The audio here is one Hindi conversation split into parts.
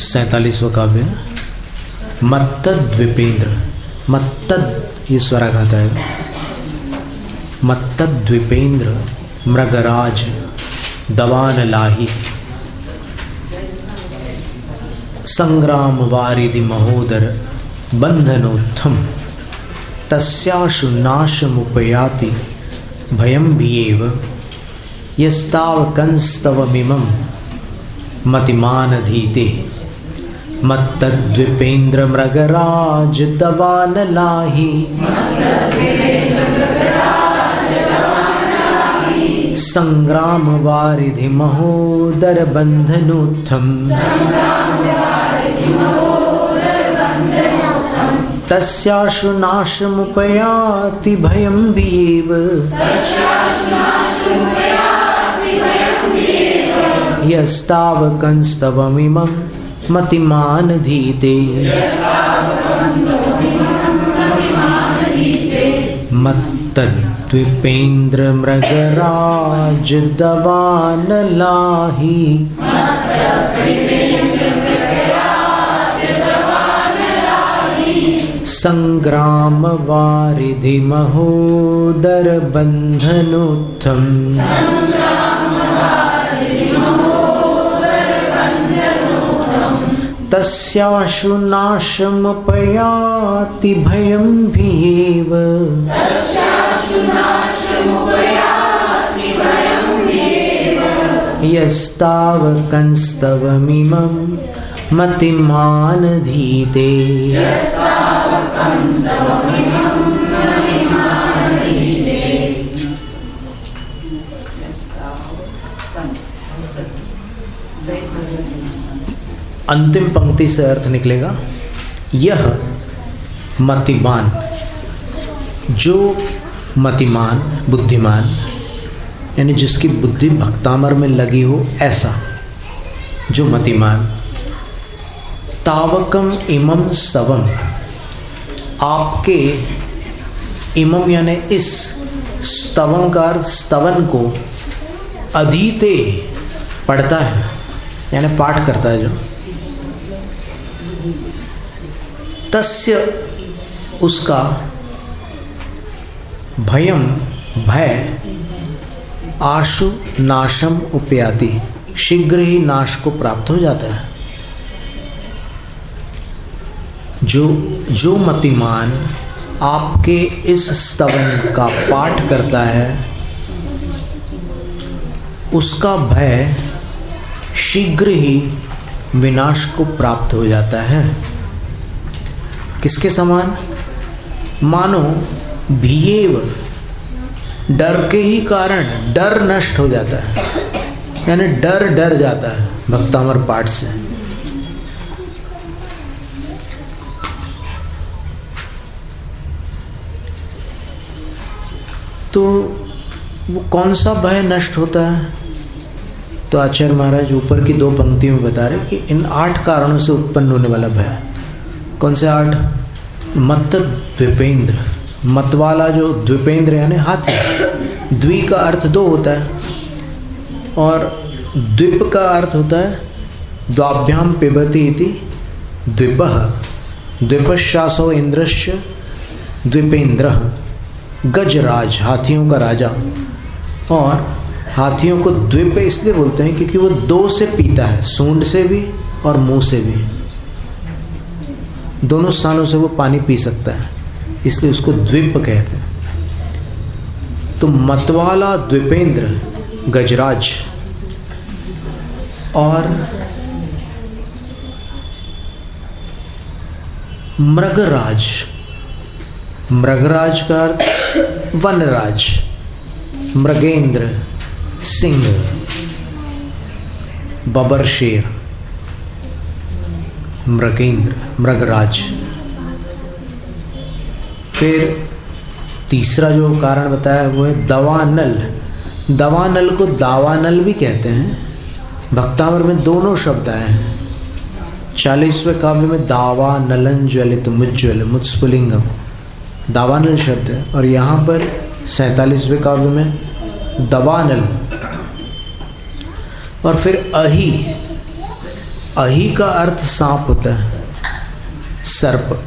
47वां काव्य मत्तद्विपेंद्र। मत्तद ये स्वराघात है। मत्तद्विपेंद्र मृगराज दवान लाही संग्राम वारिधि महोदर बंधनोत्थम तस्याशु नाशमुपयाति भयं भीयेव यस्ताव कंस्तवमिमं मतिमानधीते मत्तद्विपेंद्र मृगराज दवान लाही संग्राम वारिधि महोदर बंधनोत्थम तस्याशु नाशमुपयाति भयं भीयेव यस्ताव कंस्तवमिमं मतिमानधीते मत्तद्विपेंद्र मृगराज दवान लाही संग्राम वारिधि महोदर बंधनोत्थम तस्याशु नाशमुपयाति भयं भीयेव यस्ताव कंस्तवमिमं मतिमानधीते अंतिम पंक्ति से अर्थ निकलेगा यह मतिमान, जो मतिमान बुद्धिमान यानी जिसकी बुद्धि भक्तामर में लगी हो, ऐसा जो मतिमान तावकम इमम सवम आपके इमम यानी इस स्तवम का अर्थ स्तवन को अधीते पढ़ता है यानी पाठ करता है जो तस्य उसका भयम भय आशु नाशम उपयाति शीघ्र ही नाश को प्राप्त हो जाता है। जो मतिमान आपके इस स्तवन का पाठ करता है उसका भय शीघ्र ही विनाश को प्राप्त हो जाता है। किसके समान? मानो भीयेव डर के ही कारण डर नष्ट हो जाता है यानी डर जाता है भक्तामर पाठ से। तो वो कौन सा भय नष्ट होता है? तो आचार्य महाराज ऊपर की 2 पंक्तियों में बता रहे कि इन 8 कारणों से उत्पन्न होने वाला भय। कौन से 8? मत्तद्विपेंद्र, मत वाला जो द्विपेंद्र यानी हाथी। द्वि का अर्थ 2 होता है और द्विप का अर्थ होता है द्वाभ्याम पिबति इति द्विपः द्विपश्चासो इंद्रस्य द्विपेंद्रः गजराज हाथियों का राजा। और हाथियों को द्विप इसलिए बोलते हैं क्योंकि वो 2 से पीता है, सूंड से भी और मुंह से भी, दोनों स्थानों से वो पानी पी सकता है, इसलिए उसको द्विप कहते हैं। तो मतवाला द्विपेंद्र गजराज और मृगराज, मृगराज का अर्थ वनराज, मृगेंद्र सिंह, बबर शेर, मृगेंद्र मृगराज। फिर तीसरा जो कारण बताया वो है दवानल। दवानल को दावानल भी कहते हैं। भक्तामर में दोनों शब्द आए हैं। 40वें काव्य में दावा नलन ज्वलित मुज्ज्वल मुत्स्फुलिंगम दावानल शब्द है, और यहाँ पर 47वें काव्य में दवानल। और फिर अहि अहि का अर्थ सांप होता है, सर्प।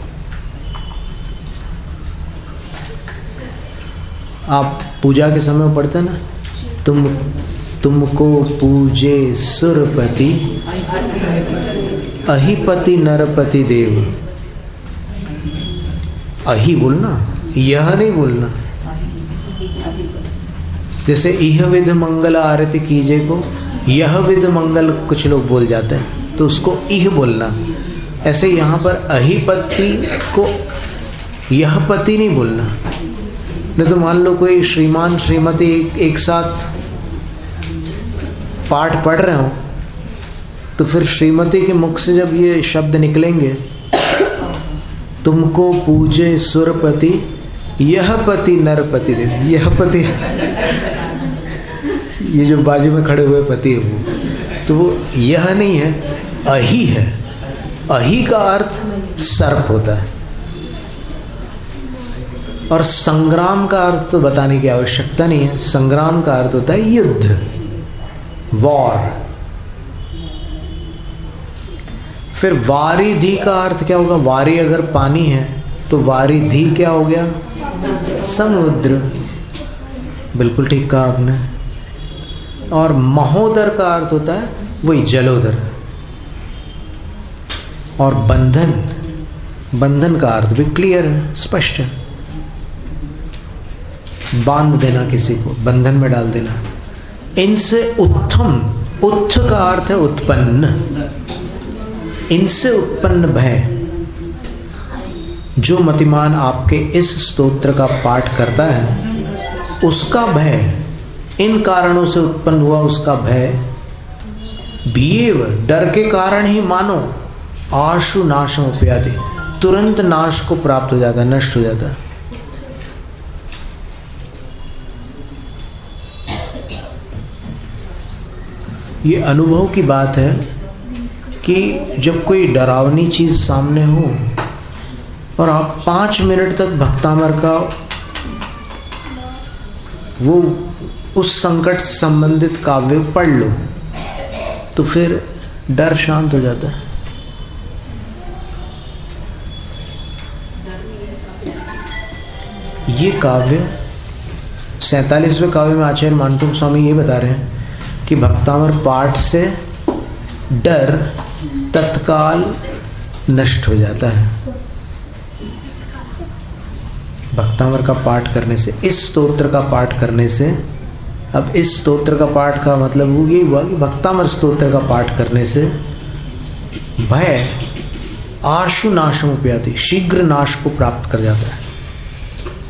आप पूजा के समय पढ़ते हैं ना, तुमको पूजे सुरपति अहिपति नरपति देव। अहि बोलना, यह नहीं बोलना। जैसे इह विध मंगल आरती कीजे को यह विध मंगल कुछ लोग बोल जाते हैं, तो उसको इह बोलना। ऐसे यहाँ पर अहिपति को यह पति नहीं बोलना। नहीं तो मान लो कोई श्रीमान श्रीमती एक साथ पाठ पढ़ रहे हो, तो फिर श्रीमती के मुख से जब ये शब्द निकलेंगे, तुमको पूजे सुरपति यह पति नरपति देव, यह पति ये जो बाजू में खड़े हुए पति है वो, तो वो यह नहीं है, अहि है। अहि का अर्थ सर्प होता है। और संग्राम का अर्थ तो बताने की आवश्यकता नहीं है। संग्राम का अर्थ होता है युद्ध, वॉर। फिर वारिधि का अर्थ क्या होगा? वारी अगर पानी है तो वारिधि क्या हो गया? समुद्र। बिल्कुल ठीक कहा आपने। और महोदर का अर्थ होता है वही जलोदर। और बंधन, बंधन का अर्थ भी क्लियर है, स्पष्ट है। बांध देना किसी को, बंधन में डाल देना। इनसे उत्थम, उत्थ का अर्थ है उत्पन्न। इनसे उत्पन्न भय, जो मतिमान आपके इस स्तोत्र का पाठ करता है उसका भय, इन कारणों से उत्पन्न हुआ उसका भय, भीव डर के कारण ही मानो, आशु नाशम उपयाति, तुरंत नाश को प्राप्त हो जाता है, नष्ट हो जाता है। ये अनुभव की बात है कि जब कोई डरावनी चीज़ सामने हो और आप 5 मिनट तक भक्तामर का वो उस संकट से संबंधित काव्य पढ़ लो, तो फिर डर शांत हो जाता है। ये काव्य 47वें काव्य में आचार्य मानतुंग स्वामी ये बता रहे हैं कि भक्तामर पाठ से डर तत्काल नष्ट हो जाता है। भक्तामर का पाठ करने से, इस स्तोत्र का पाठ करने से, अब इस स्तोत्र का पाठ का मतलब वो यही हुआ कि भक्तामर स्तोत्र का पाठ करने से भय आशु नाशम उपयाति, शीघ्र नाश को प्राप्त कर जाता है,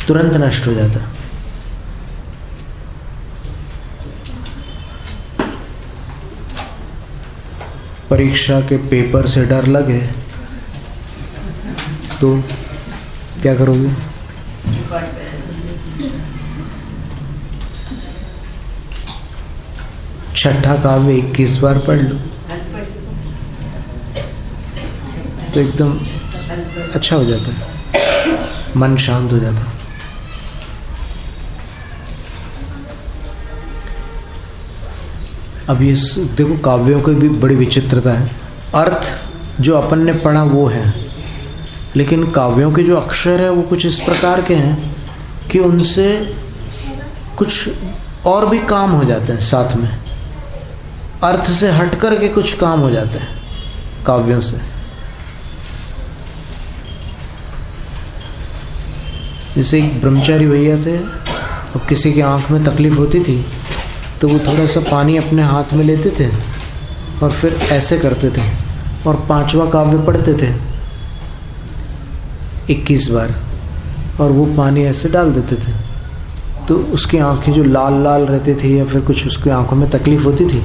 तुरंत नष्ट हो जाता है। परीक्षा के पेपर से डर लगे तो क्या करोगे? छठा काव्य 21 बार पढ़ लो तो एकदम अच्छा हो जाता है, मन शांत हो जाता है। अब ये देखो, काव्यों की भी बड़ी विचित्रता है। अर्थ जो अपन ने पढ़ा वो है, लेकिन काव्यों के जो अक्षर है वो कुछ इस प्रकार के हैं कि उनसे कुछ और भी काम हो जाते हैं साथ में, अर्थ से हट कर के कुछ काम हो जाते हैं काव्यों से। जैसे एक ब्रह्मचारी भैया थे, और किसी की आंख में तकलीफ होती थी तो वो थोड़ा सा पानी अपने हाथ में लेते थे और फिर ऐसे करते थे और 5वां काव्य पढ़ते थे 21 बार, और वो पानी ऐसे डाल देते थे तो उसकी आंखें जो लाल लाल रहती थी या फिर कुछ उसकी आंखों में तकलीफ़ होती थी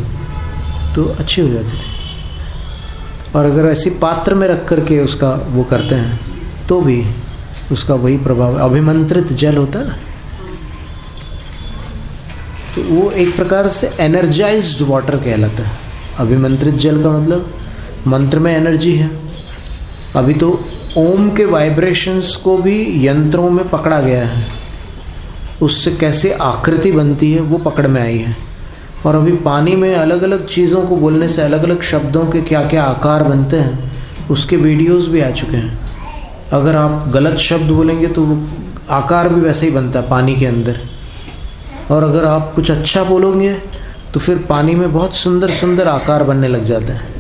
तो अच्छी हो जाती थी। और अगर ऐसी पात्र में रख करके उसका वो करते हैं तो भी उसका वही प्रभाव, अभिमंत्रित जल होता है ना, तो वो एक प्रकार से एनर्जाइज्ड वाटर कहलाता है। अभिमंत्रित जल का मतलब मंत्र में एनर्जी है। अभी तो ओम के वाइब्रेशंस को भी यंत्रों में पकड़ा गया है, उससे कैसे आकृति बनती है वो पकड़ में आई है। और अभी पानी में अलग अलग चीज़ों को बोलने से अलग अलग शब्दों के क्या क्या आकार बनते हैं उसके वीडियोस भी आ चुके हैं। अगर आप गलत शब्द बोलेंगे तो वो आकार भी वैसे ही बनता है पानी के अंदर, और अगर आप कुछ अच्छा बोलोगे तो फिर पानी में बहुत सुंदर सुंदर आकार बनने लग जाते हैं।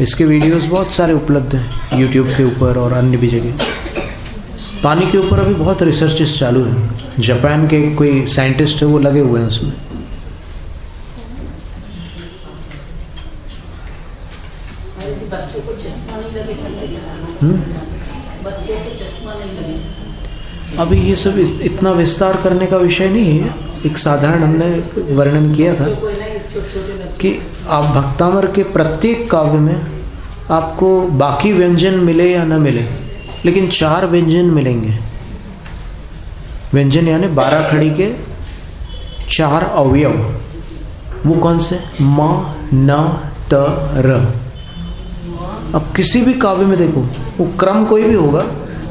इसके वीडियोस बहुत सारे उपलब्ध हैं यूट्यूब के ऊपर और अन्य भी जगह। पानी के ऊपर अभी बहुत रिसर्चेस चालू हैं। जापान के कोई साइंटिस्ट है वो लगे हुए हैं उसमें। बच्चों को चश्मा नहीं लगे, बच्चों को चश्मा नहीं लगे। अभी ये सब इतना विस्तार करने का विषय नहीं है। एक साधारण हमने वर्णन किया था कि आप भक्तामर के प्रत्येक काव्य में आपको बाकी व्यंजन मिले या न मिले, लेकिन 4 व्यंजन मिलेंगे। व्यंजन यानी 12 खड़ी के 4 अवयव। वो कौन से? म, न, त, र। अब किसी भी काव्य में देखो, वो क्रम कोई भी होगा,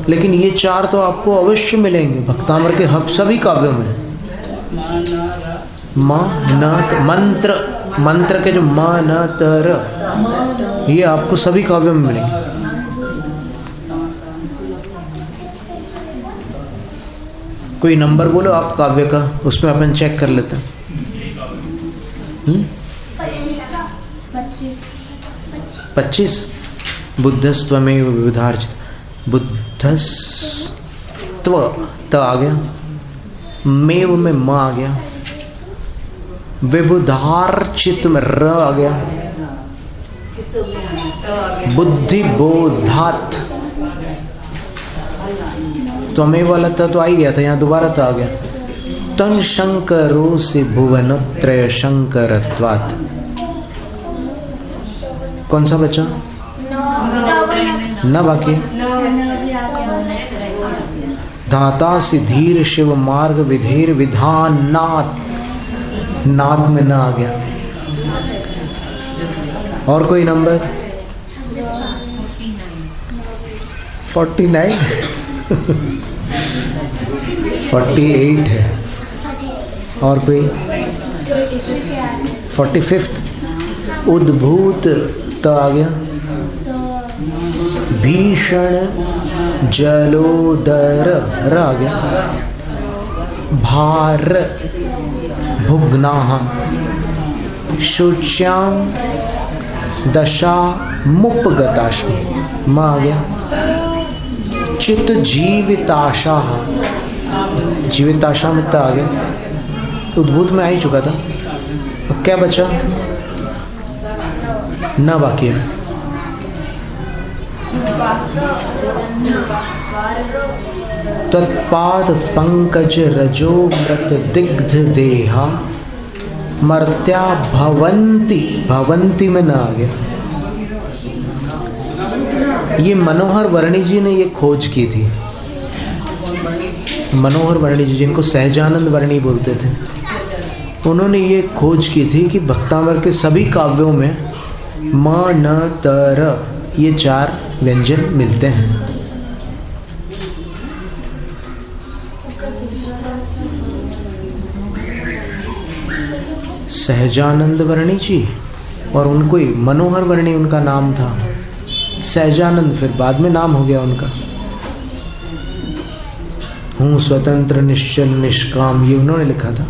लेकिन ये 4 तो आपको अवश्य मिलेंगे भक्तामर के सभी काव्यों में। म, न, त, मंत्र के जो म, न, त, र, ये आपको सभी काव्यों में मिलेंगे। कोई नंबर बोलो आप काव्य का, उसमें अपन चेक कर लेते हैं। 25। बुद्धस्त्वमेव विविधार्चित। बुद्धस्त्व त आ गया, मेव में म आ गया, विबुधार्चित में र आ गया, बुद्धि बोधात त्वमेव वाला तो आ ही गया था, यहाँ दोबारा तो आ गया। तन शंकरो से भुवनत्रय शंकरत्वात्। कौन सा बचा? न बाकी। धाता से धीर शिव मार्ग विधेर विधान नाथ। नाथ में न आ गया। और कोई नंबर? 49 48 है। और कोई? 45 उद्भूत त आ गया, भीषण जलोदर र आ गया, भार भुग्नाः, शुच्यां दशा मुपगताश्म म आ गया, चित जीविताशा, जीविताशा में त आ गया, उद्भूत में आ ही चुका था। अब क्या बचा? न बाकी है। तत्पाद पंकज रजो मृत दिग्ध देहा मर्त्या भवंती। भवंती में न आ गया। ये मनोहर वर्णी जी ने ये खोज की थी। मनोहर वर्णी जी, जिनको सहजानंद वर्णी बोलते थे, उन्होंने ये खोज की थी कि भक्तामर के सभी काव्यों में म, न, त, र ये 4 व्यंजन मिलते हैं। सहजानंद वर्णी जी, और उनको ही मनोहर वर्णी उनका नाम था। सहजानंद फिर बाद में नाम हो गया उनका। हूँ स्वतंत्र निश्चल निष्काम, ये उन्होंने लिखा था।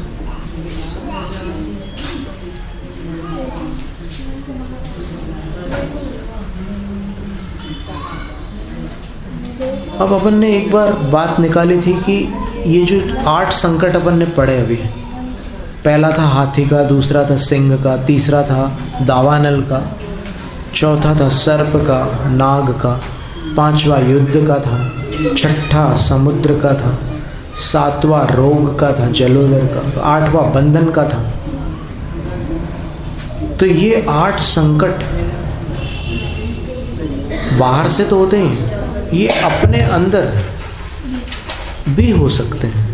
अब अपन ने एक बार बात निकाली थी कि ये जो 8 संकट अपन ने पढ़े अभी, पहला था हाथी का, दूसरा था सिंह का, तीसरा था दावानल का, चौथा था सर्प का, नाग का, 5वां युद्ध का था, 6ठा समुद्र का था, 7वां रोग का था, जलोदर का, 8वां बंधन का था। तो ये 8 संकट बाहर से तो होते ही, ये अपने अंदर भी हो सकते हैं।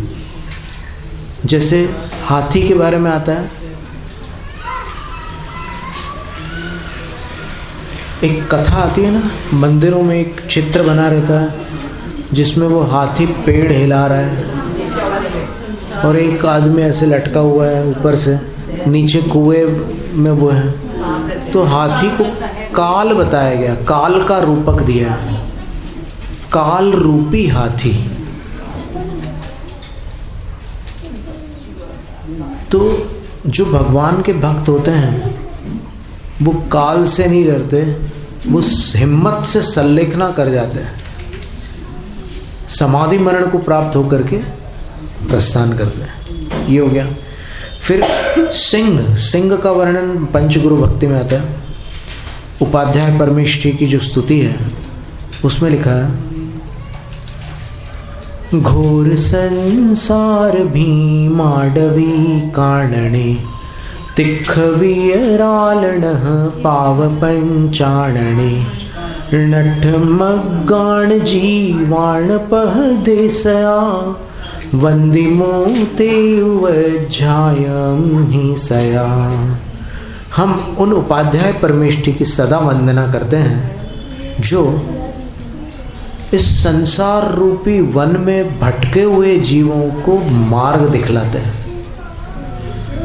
जैसे हाथी के बारे में आता है, एक कथा आती है ना, मंदिरों में एक चित्र बना रहता है जिसमें वो हाथी पेड़ हिला रहा है। और एक आदमी ऐसे लटका हुआ है ऊपर से, नीचे कुएं में वो है। तो हाथी को काल बताया गया, काल का रूपक दिया है, काल रूपी हाथी। तो जो भगवान के भक्त होते हैं वो काल से नहीं डरते, वो हिम्मत से सल्लेखना कर जाते हैं, समाधि मरण को प्राप्त होकर के प्रस्थान करते हैं। ये हो गया। फिर सिंह, सिंह का वर्णन पंचगुरु भक्ति में आता है। उपाध्याय परमेष्ठी की जो स्तुति है उसमें लिखा है, घोर संसार भीमाडवी कानने तिखवियरालणः पाव पंचाणने नठ मग्गाण जीवाण पह देसया वंदिमोते वज्जायम ही सया। हम उन उपाध्याय परमेष्ठी की सदा वंदना करते हैं जो इस संसार रूपी वन में भटके हुए जीवों को मार्ग दिखलाते हैं।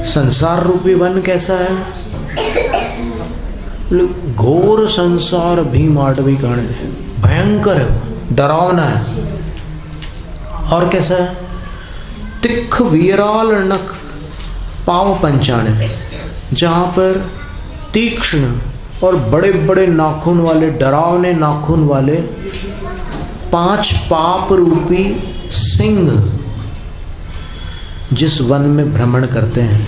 संसार रूपी वन कैसा है? घोर संसार भीमाडवी काण, भयंकर है, डरावना है। और कैसा है? तिख वीराल नख पाव पंचाणे, जहाँ पर तीक्ष्ण और बड़े बड़े नाखून वाले, डरावने नाखून वाले 5 पाप रूपी सिंह जिस वन में भ्रमण करते हैं।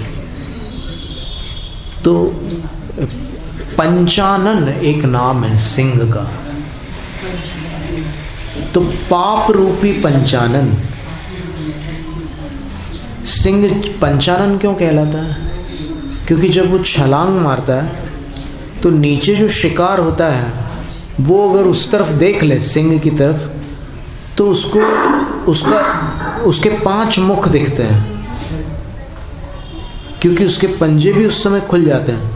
तो पंचानन एक नाम है सिंह का। तो पाप रूपी पंचानन, सिंह पंचानन क्यों कहलाता है? क्योंकि जब वो छलांग मारता है तो नीचे जो शिकार होता है वो अगर उस तरफ देख ले, सिंह की तरफ, तो उसके 5 मुख दिखते हैं, क्योंकि उसके पंजे भी उस समय खुल जाते हैं।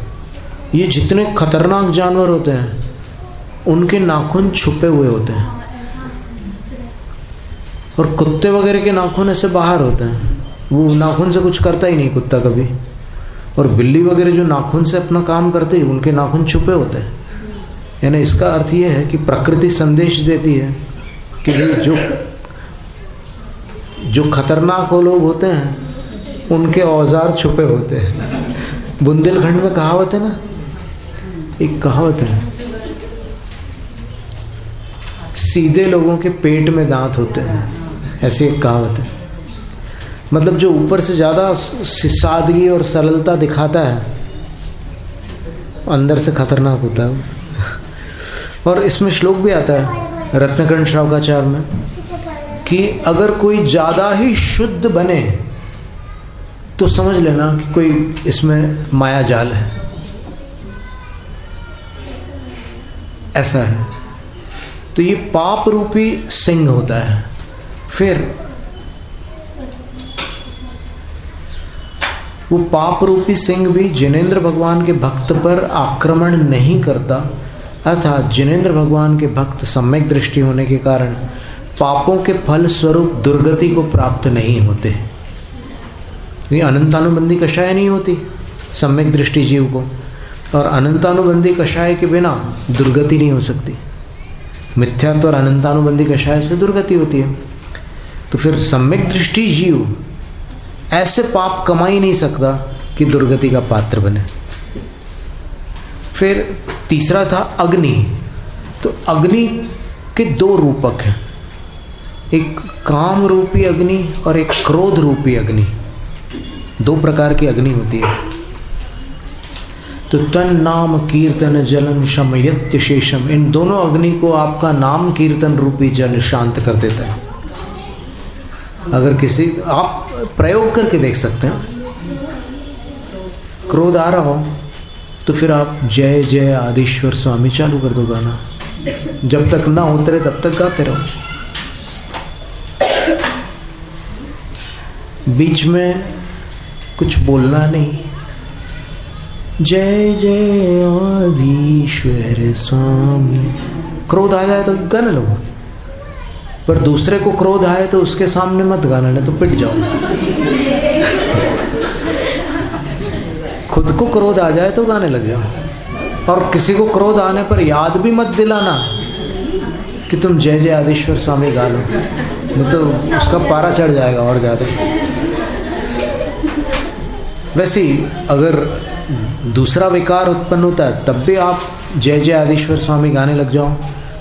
ये जितने खतरनाक जानवर होते हैं उनके नाखून छुपे हुए होते हैं, और कुत्ते वगैरह के नाखून ऐसे बाहर होते हैं, वो नाखून से कुछ करता ही नहीं कुत्ता कभी। और बिल्ली वगैरह जो नाखून से अपना काम करते हैं उनके नाखून छुपे होते हैं। यानी इसका अर्थ ये है कि प्रकृति संदेश देती है कि जो खतरनाक वो लोग होते हैं उनके औजार छुपे होते हैं। बुंदेलखंड में कहावत है ना, एक कहावत है, सीधे लोगों के पेट में दांत होते हैं, ऐसी एक कहावत है। मतलब जो ऊपर से ज़्यादा सादगी और सरलता दिखाता है अंदर से खतरनाक होता है। और इसमें श्लोक भी आता है रत्नकर्ण श्रावकाचार्य में कि अगर कोई ज़्यादा ही शुद्ध बने तो समझ लेना कि कोई इसमें माया जाल है, ऐसा है। तो ये पाप रूपी सिंह होता है। फिर वो पाप रूपी सिंह भी जिनेंद्र भगवान के भक्त पर आक्रमण नहीं करता, अर्थात जिनेंद्र भगवान के भक्त सम्यक दृष्टि होने के कारण पापों के फल स्वरूप दुर्गति को प्राप्त नहीं होते। ये अनंतानुबंधी कषाय नहीं होती सम्यक दृष्टि जीव को, और अनंतानुबंधी कषाय के बिना दुर्गति नहीं हो सकती। मिथ्यात्व और अनंतानुबंधी कषाय से दुर्गति होती है। तो फिर सम्यक दृष्टि जीव ऐसे पाप कमा ही नहीं सकता कि दुर्गति का पात्र बने। फिर तीसरा था अग्नि। तो अग्नि के 2 रूपक हैं, एक काम रूपी अग्नि और एक क्रोध रूपी अग्नि। 2 प्रकार की अग्नि होती है। तो तन नाम कीर्तन जलन शमयत्य शेषम, इन दोनों अग्नि को आपका नाम कीर्तन रूपी जल शांत कर देता है। अगर किसी, आप प्रयोग करके देख सकते हैं, क्रोध आ रहा हो तो फिर आप जय जय आदिश्वर स्वामी चालू कर दो गाना, जब तक ना उतरे तब तक गाते रहो। बीच में कुछ बोलना नहीं, जय जय आदिश्वर स्वामी। क्रोध आ जाए तो गाने लगो, पर दूसरे को क्रोध आए तो उसके सामने मत गाना, नहीं तो पिट जाओ। खुद को क्रोध आ जाए तो गाने लग जाओ, और किसी को क्रोध आने पर याद भी मत दिलाना कि तुम जय जय आदिश्वर स्वामी गा लो, नहीं तो उसका पारा चढ़ जाएगा और ज़्यादा। वैसे ही अगर दूसरा विकार उत्पन्न होता है तब भी आप जय जय आदिश्वर स्वामी गाने लग जाओ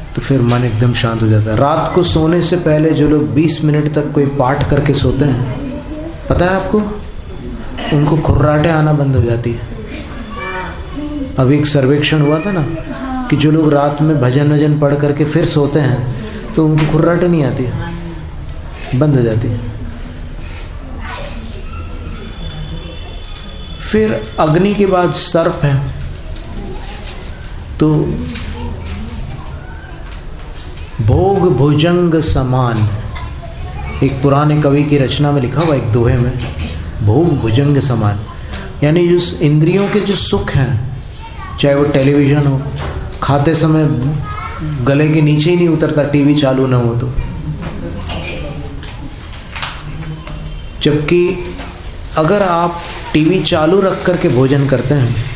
तो फिर मन एकदम शांत हो जाता है। रात को सोने से पहले जो लोग 20 मिनट तक कोई पाठ करके सोते हैं, पता है आपको, उनको खुर्राटे आना बंद हो जाती है। अभी एक सर्वेक्षण हुआ था ना कि जो लोग रात में भजन वजन पढ़ करके फिर सोते हैं तो उनको खुर्राटे नहीं आती है, बंद हो जाती है। फिर अग्नि के बाद सर्प है, तो भोग भुजंग समान, एक पुराने कवि की रचना में लिखा हुआ एक दोहे में, भोग भुजंग समान, यानी जो इंद्रियों के जो सुख हैं, चाहे वो टेलीविज़न हो, खाते समय गले के नीचे ही नहीं उतरता टीवी चालू ना हो तो, जबकि अगर आप टीवी चालू रख करके भोजन करते हैं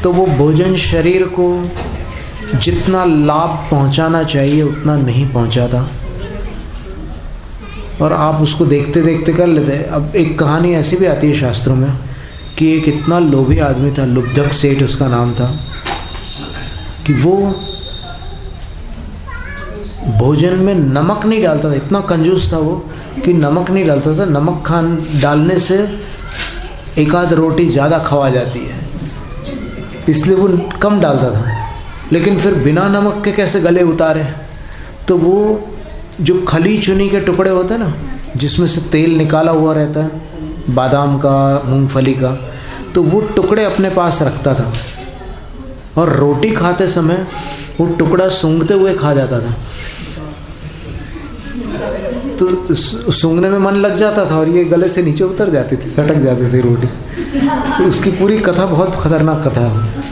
तो वो भोजन शरीर को जितना लाभ पहुंचाना चाहिए उतना नहीं पहुंचाता, और आप उसको देखते देखते कर लेते हैं। अब एक कहानी ऐसी भी आती है शास्त्रों में कि एक इतना लोभी आदमी था, लुब्धक सेठ उसका नाम था, कि वो भोजन में नमक नहीं डालता था, इतना कंजूस था वो कि नमक नहीं डालता था। नमक डालने से एक आध रोटी ज़्यादा खवा जाती है, इसलिए वो कम डालता था। लेकिन फिर बिना नमक के कैसे गले उतारे, तो वो जो खली चुनी के टुकड़े होते हैं ना, जिसमें से तेल निकाला हुआ रहता है, बादाम का, मूंगफली का, तो वो टुकड़े अपने पास रखता था, और रोटी खाते समय वो टुकड़ा सूंघते हुए खा जाता था। तो सूंघने में मन लग जाता था और ये गले से नीचे उतर जाती थी, सटक जाती थी रोटी। तो उसकी पूरी कथा बहुत खतरनाक कथा है,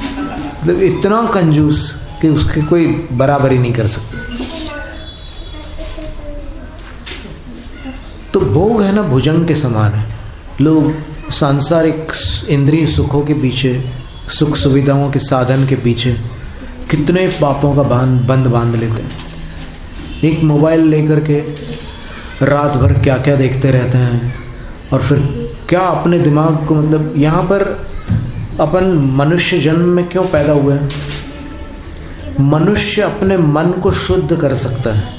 मतलब इतना कंजूस कि उसकी कोई बराबरी नहीं कर सकती। तो भोग है ना भुजंग के समान है। लोग सांसारिक इंद्रिय सुखों के पीछे, सुख सुविधाओं के साधन के पीछे कितने पापों का बंद बांध लेते हैं। एक मोबाइल लेकर के रात भर क्या क्या देखते रहते हैं, और फिर क्या अपने दिमाग को, मतलब यहाँ पर अपन मनुष्य जन्म में क्यों पैदा हुए हैं? मनुष्य अपने मन को शुद्ध कर सकता है,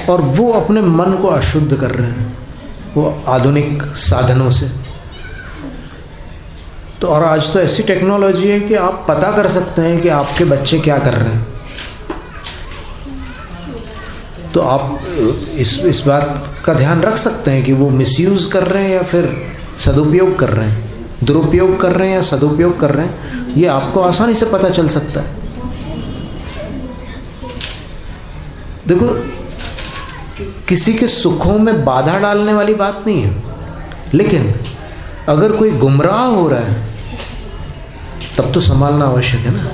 और वो अपने मन को अशुद्ध कर रहे हैं वो आधुनिक साधनों से। तो और आज तो ऐसी टेक्नोलॉजी है कि आप पता कर सकते हैं कि आपके बच्चे क्या कर रहे हैं। तो आप इस बात का ध्यान रख सकते हैं कि वो मिसयूज़ कर रहे हैं या फिर सदुपयोग कर रहे हैं, दुरुपयोग कर रहे हैं या सदुपयोग कर रहे हैं, ये आपको आसानी से पता चल सकता है। देखो, किसी के सुखों में बाधा डालने वाली बात नहीं है, लेकिन अगर कोई गुमराह हो रहा है तब तो संभालना आवश्यक है ना।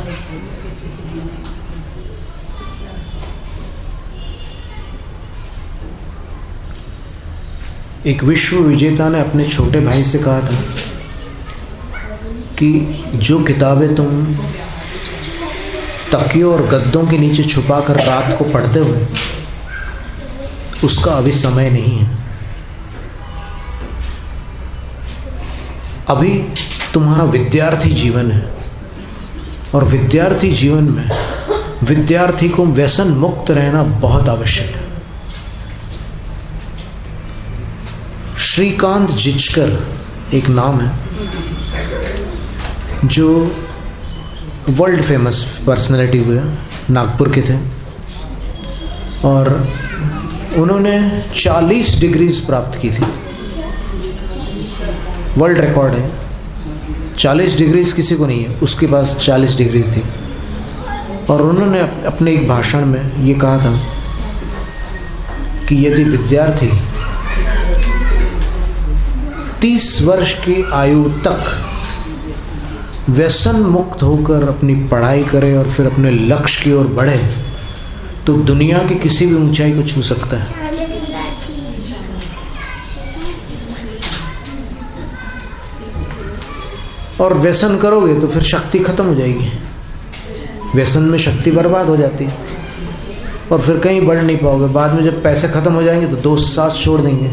एक विश्व विजेता ने अपने छोटे भाई से कहा था कि जो किताबें तुम तकियों और गद्दों के नीचे छुपाकर रात को पढ़ते हो, उसका अभी समय नहीं है। अभी तुम्हारा विद्यार्थी जीवन है, और विद्यार्थी जीवन में विद्यार्थी को व्यसन मुक्त रहना बहुत आवश्यक है। श्रीकांत जिचकर एक नाम है, जो वर्ल्ड फेमस पर्सनैलिटी हुए, नागपुर के थे, और उन्होंने 40 डिग्रीज प्राप्त की थी। वर्ल्ड रिकॉर्ड है, 40 डिग्रीज किसी को नहीं है, उसके पास 40 डिग्रीज थी। और उन्होंने अपने एक भाषण में ये कहा था कि यदि विद्यार्थी 30 वर्ष की आयु तक व्यसन मुक्त होकर अपनी पढ़ाई करे और फिर अपने लक्ष्य की ओर बढ़े, तो दुनिया की किसी भी ऊंचाई को छू सकता है। और व्यसन करोगे तो फिर शक्ति खत्म हो जाएगी। व्यसन में शक्ति बर्बाद हो जाती है और फिर कहीं बढ़ नहीं पाओगे। बाद में जब पैसे खत्म हो जाएंगे तो दोस्त साथ छोड़ देंगे,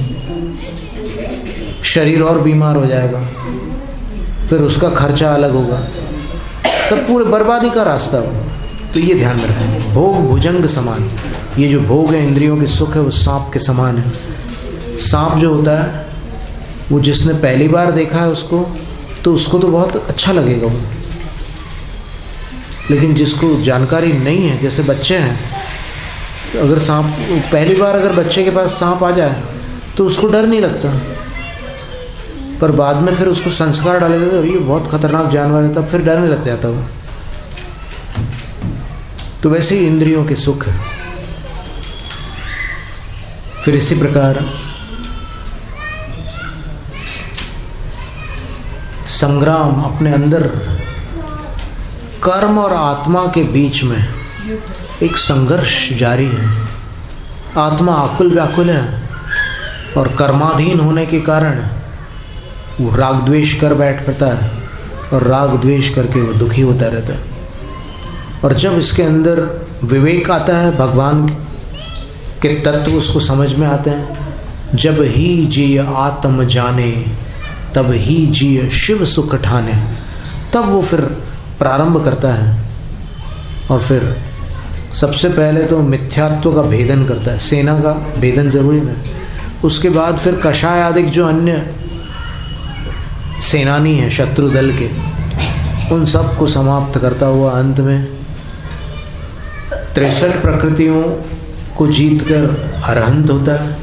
शरीर और बीमार हो जाएगा, फिर उसका खर्चा अलग होगा, सब पूरे बर्बादी का रास्ता हो। तो ये ध्यान रखें, भोग भुजंग समान, ये जो भोग है इंद्रियों के सुख है वो सांप के समान है। सांप जो होता है वो जिसने पहली बार देखा है उसको तो बहुत अच्छा लगेगा वो, लेकिन जिसको जानकारी नहीं है, जैसे बच्चे हैं, तो अगर सांप पहली बार अगर बच्चे के पास सांप आ जाए तो उसको डर नहीं लगता, पर बाद में फिर उसको संस्कार डालेगा तो ये बहुत खतरनाक जानवर है, तब फिर डरने लग जाता वो। तो वैसे ही इंद्रियों के सुख है। फिर इसी प्रकार संग्राम अपने अंदर कर्म और आत्मा के बीच में एक संघर्ष जारी है। आत्मा आकुल व्याकुल है और कर्माधीन होने के कारण वो राग द्वेष कर बैठ पड़ता है और राग द्वेष करके वो दुखी होता रहता है। और जब इसके अंदर विवेक आता है, भगवान के तत्व उसको समझ में आते हैं, जब ही जिय आत्म जाने तब ही जिय शिव सुख ठाने, तब वो फिर प्रारंभ करता है और फिर सबसे पहले तो मिथ्यात्व का भेदन करता है। सेना का भेदन जरूरी नहीं, उसके बाद फिर कषाय आदि जो अन्य सेनानी हैं शत्रु दल के, उन सब को समाप्त करता हुआ अंत में 63 प्रकृतियों को जीतकर अरहंत होता है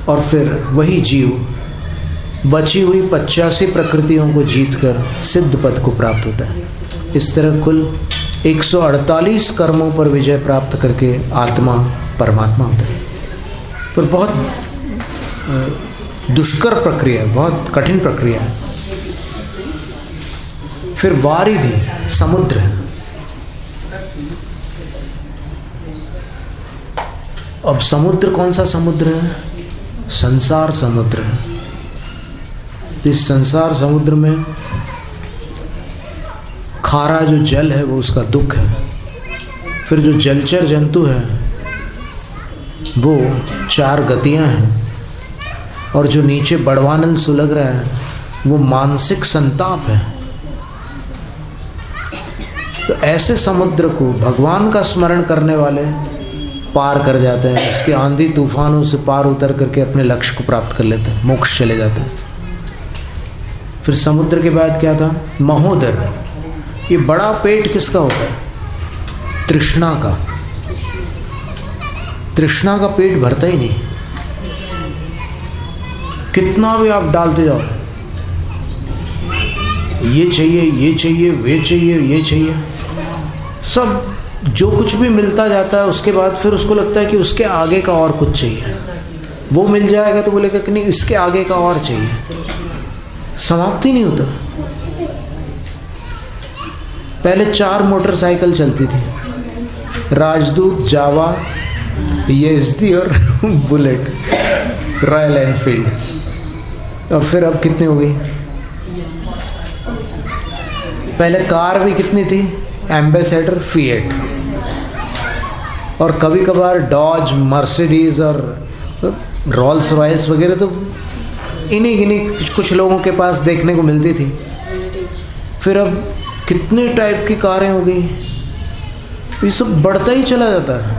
और फिर वही जीव बची हुई 85 प्रकृतियों को जीतकर सिद्ध पद को प्राप्त होता है। इस तरह कुल 148 कर्मों पर विजय प्राप्त करके आत्मा परमात्मा होता है। पर बहुत दुष्कर प्रक्रिया है, बहुत कठिन प्रक्रिया है। फिर वारिधि समुद्र है। अब समुद्र कौन सा समुद्र है? संसार समुद्र है। इस संसार समुद्र में खारा जो जल है वो उसका दुख है। फिर जो जलचर जंतु है वो 4 गतियां हैं और जो नीचे बड़वानल सुलग रहा है वो मानसिक संताप है। तो ऐसे समुद्र को भगवान का स्मरण करने वाले पार कर जाते हैं, इसके आंधी तूफानों से पार उतर करके अपने लक्ष्य को प्राप्त कर लेते हैं, मोक्ष चले जाते हैं। फिर समुद्र के बाद क्या था? महोदर। ये बड़ा पेट किसका होता है? तृष्णा का। तृष्णा का पेट भरता ही नहीं, कितना भी आप डालते जाओ, ये चाहिए, ये चाहिए, वे चाहिए, ये चाहिए, सब जो कुछ भी मिलता जाता है उसके बाद फिर उसको लगता है कि उसके आगे का और कुछ चाहिए। वो मिल जाएगा तो बोलेगा कि नहीं इसके आगे का और चाहिए, समाप्ति नहीं होता। पहले 4 मोटरसाइकिल चलती थी, राजदूत, जावा, येज़दी और बुलेट, रॉयल एनफील्ड। और फिर अब कितनी हो गई? पहले कार भी कितनी थी? एम्बेसडर, फिएट, और कभी कभार डॉज, मर्सिडीज और रोल्स रॉयस वगैरह तो इन्हीं कुछ लोगों के पास देखने को मिलती थी। फिर अब कितने टाइप की कारें हो गई। ये सब बढ़ता ही चला जाता है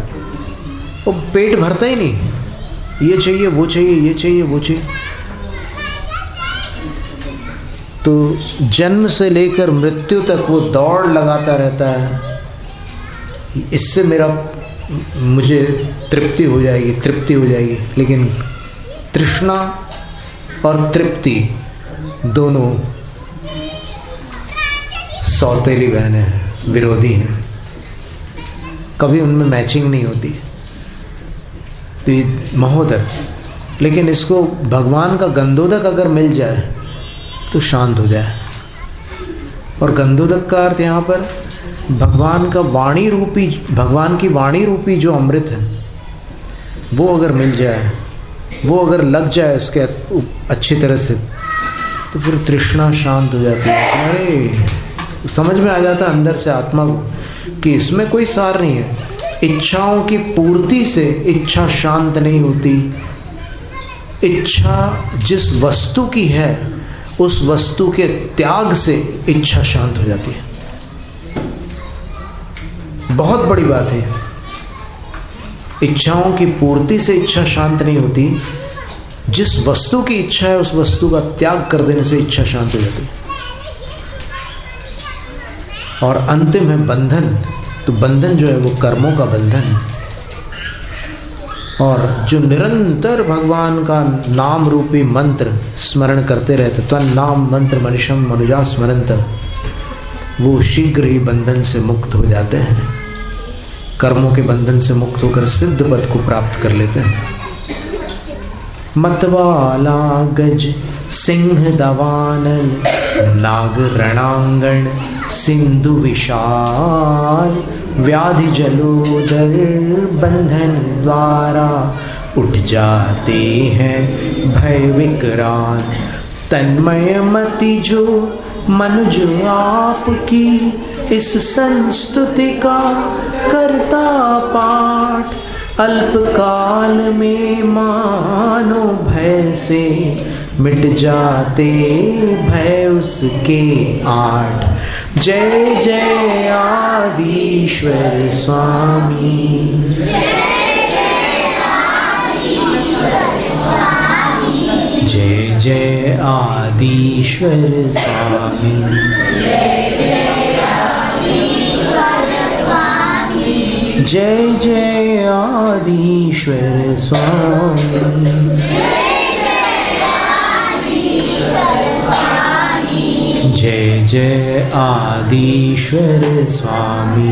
और पेट भरता ही नहीं, ये चाहिए, वो चाहिए, ये चाहिए, वो चाहिए। तो जन्म से लेकर मृत्यु तक वो दौड़ लगाता रहता है, इससे मुझे तृप्ति हो जाएगी, तृप्ति हो जाएगी। लेकिन तृष्णा और तृप्ति दोनों सौतेली बहनें हैं, विरोधी हैं, कभी उनमें मैचिंग नहीं होती। तो ये महोदर, लेकिन इसको भगवान का गंधोदक अगर मिल जाए तो शांत हो जाए। और गंधोदक का अर्थ यहाँ पर भगवान का वाणी रूपी, भगवान की वाणी रूपी जो अमृत है वो अगर मिल जाए, वो अगर लग जाए उसके अच्छी तरह से, तो फिर तृष्णा शांत हो जाती है। अरे समझ में आ जाता है अंदर से आत्मा को कि इसमें कोई सार नहीं है। इच्छाओं की पूर्ति से इच्छा शांत नहीं होती। इच्छा जिस वस्तु की है उस वस्तु के त्याग से इच्छा शांत हो जाती है। बहुत बड़ी बात है। इच्छाओं की पूर्ति से इच्छा शांत नहीं होती। जिस वस्तु की इच्छा है उस वस्तु का त्याग कर देने से इच्छा शांत हो जाती है। और अंतिम है बंधन। तो बंधन जो है वो कर्मों का बंधन है। और जो निरंतर भगवान का नाम रूपी मंत्र स्मरण करते रहते, तन नाम मंत्र मनिषम मनुजा स्मरंत, वो शीघ्र ही बंधन से मुक्त हो जाते हैं। कर्मों के बंधन से मुक्त होकर सिद्ध पद को प्राप्त कर लेते हैं। मतवाला गज सिंह दवानल नाग रणांगण सिंधु विशाल व्याधि जलोदर बंधन द्वारा उठ जाते हैं भय विकराल। तन्मय मति जो मनुज आपकी इस संस्तुति का करता पाठ, अल्पकाल में मानो भय से मिट जाते भय उसके आठ। जय जय आदिश्वर स्वामी, जय जय आदिश्वर स्वामी, जय जय आदिश्वर स्वामी, जय जय आदिश्वर स्वामी।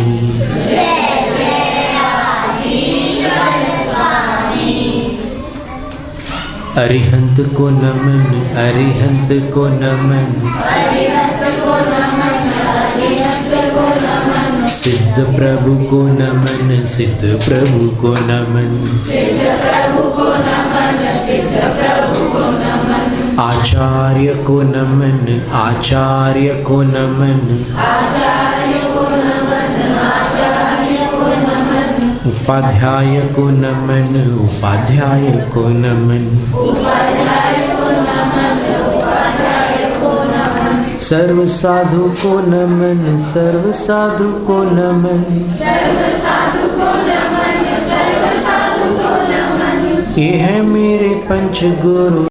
अरिहंत को नमन, अरिहंत को नमन, सिद्ध प्रभु को नमन, सिद्ध प्रभु को नमन, आचार्य को नमन, आचार्य को नमन, उपाध्याय को नमन, उपाध्याय को नमन, सर्व साधु को नमन, सर्व साधु को नमन, ये है मेरे पंच गुरु।